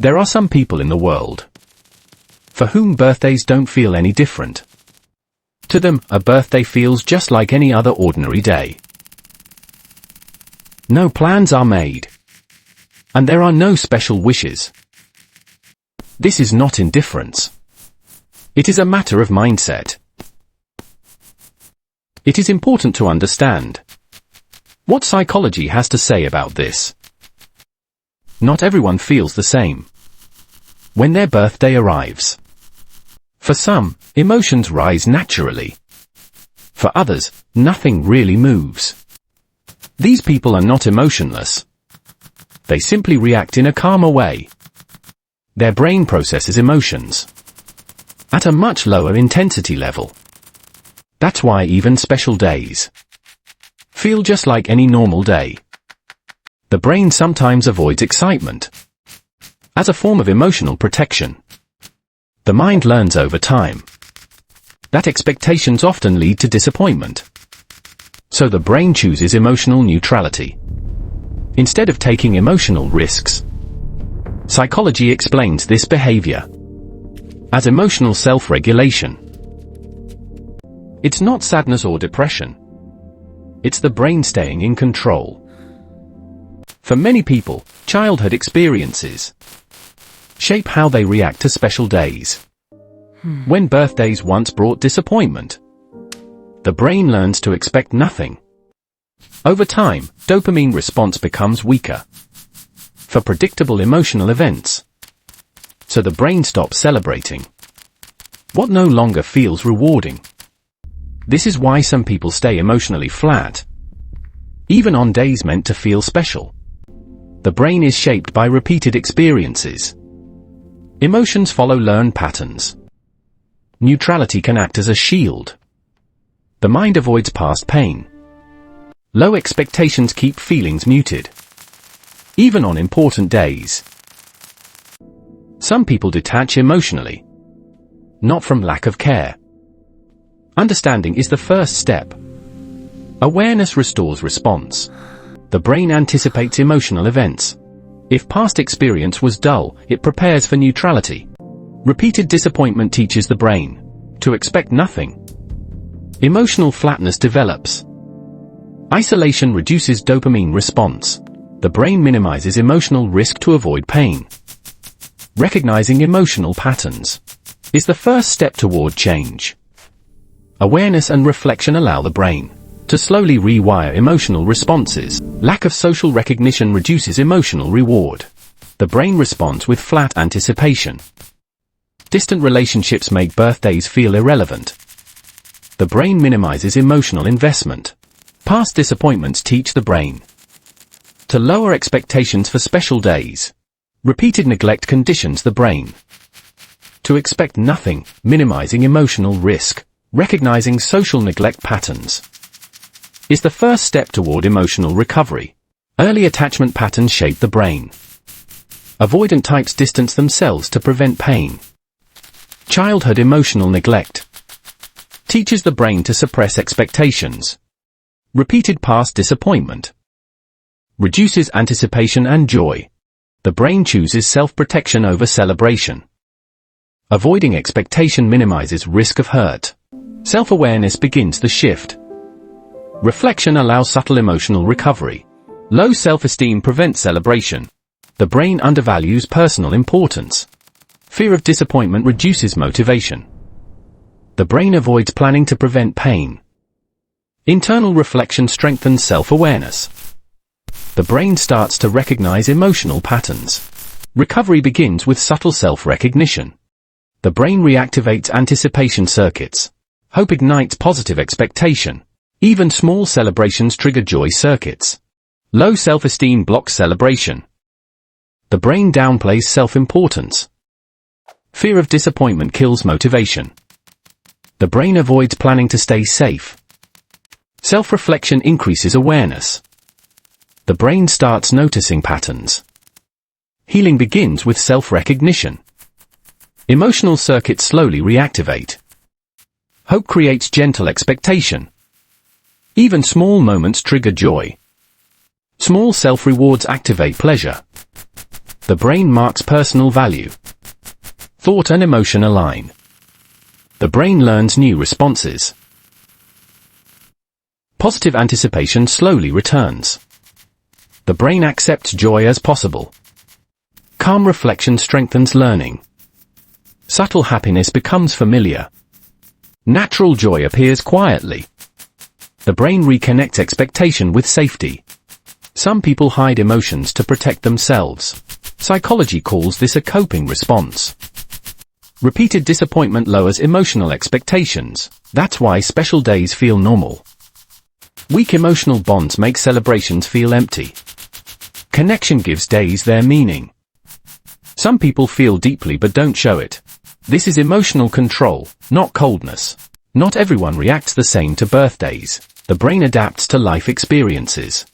There are some people in the world for whom birthdays don't feel any different. To them, a birthday feels just like any other ordinary day. No plans are made, and there are no special wishes. This is not indifference. It is a matter of mindset. It is important to understand what psychology has to say about this. Not everyone feels the same when their birthday arrives. For some, emotions rise naturally. For others, nothing really moves. These people are not emotionless. They simply react in a calmer way. Their brain processes emotions at a much lower intensity level. That's why even special days feel just like any normal day. The brain sometimes avoids excitement as a form of emotional protection. The mind learns over time that expectations often lead to disappointment. So the brain chooses emotional neutrality instead of taking emotional risks. Psychology explains this behavior as emotional self-regulation. It's not sadness or depression. It's the brain staying in control. For many people, childhood experiences shape how they react to special days. When birthdays once brought disappointment, the brain learns to expect nothing. Over time, dopamine response becomes weaker for predictable emotional events. So the brain stops celebrating what no longer feels rewarding. This is why some people stay emotionally flat, even on days meant to feel special. The brain is shaped by repeated experiences. Emotions follow learned patterns. Neutrality can act as a shield. The mind avoids past pain. Low expectations keep feelings muted, even on important days. Some people detach emotionally, not from lack of care. Understanding is the first step. Awareness restores response. The brain anticipates emotional events. If past experience was dull, it prepares for neutrality. Repeated disappointment teaches the brain to expect nothing. Emotional flatness develops. Isolation reduces dopamine response. The brain minimizes emotional risk to avoid pain. Recognizing emotional patterns is the first step toward change. Awareness and reflection allow the brain to slowly rewire emotional responses. Lack of social recognition reduces emotional reward. The brain responds with flat anticipation. Distant relationships make birthdays feel irrelevant. The brain minimizes emotional investment. Past disappointments teach the brain to lower expectations for special days. Repeated neglect conditions the brain to expect nothing, minimizing emotional risk. Recognizing social neglect patterns is the first step toward emotional recovery. Early attachment patterns shape the brain. Avoidant types distance themselves to prevent pain. Childhood emotional neglect teaches the brain to suppress expectations. Repeated past disappointment reduces anticipation and joy. The brain chooses self-protection over celebration. Avoiding expectation minimizes risk of hurt. Self-awareness begins the shift. Reflection allows subtle emotional recovery. Low self-esteem prevents celebration. The brain undervalues personal importance. Fear of disappointment reduces motivation. The brain avoids planning to prevent pain. Internal reflection strengthens self-awareness. The brain starts to recognize emotional patterns. Recovery begins with subtle self-recognition. The brain reactivates anticipation circuits. Hope ignites positive expectation. Even small celebrations trigger joy circuits. Low self-esteem blocks celebration. The brain downplays self-importance. Fear of disappointment kills motivation. The brain avoids planning to stay safe. Self-reflection increases awareness. The brain starts noticing patterns. Healing begins with self-recognition. Emotional circuits slowly reactivate. Hope creates gentle expectation. Even small moments trigger joy. Small self-rewards activate pleasure. The brain marks personal value. Thought and emotion align. The brain learns new responses. Positive anticipation slowly returns. The brain accepts joy as possible. Calm reflection strengthens learning. Subtle happiness becomes familiar. Natural joy appears quietly. The brain reconnects expectation with safety. Some people hide emotions to protect themselves. Psychology calls this a coping response. Repeated disappointment lowers emotional expectations. That's why special days feel normal. Weak emotional bonds make celebrations feel empty. Connection gives days their meaning. Some people feel deeply but don't show it. This is emotional control, not coldness. Not everyone reacts the same to birthdays. The brain adapts to life experiences.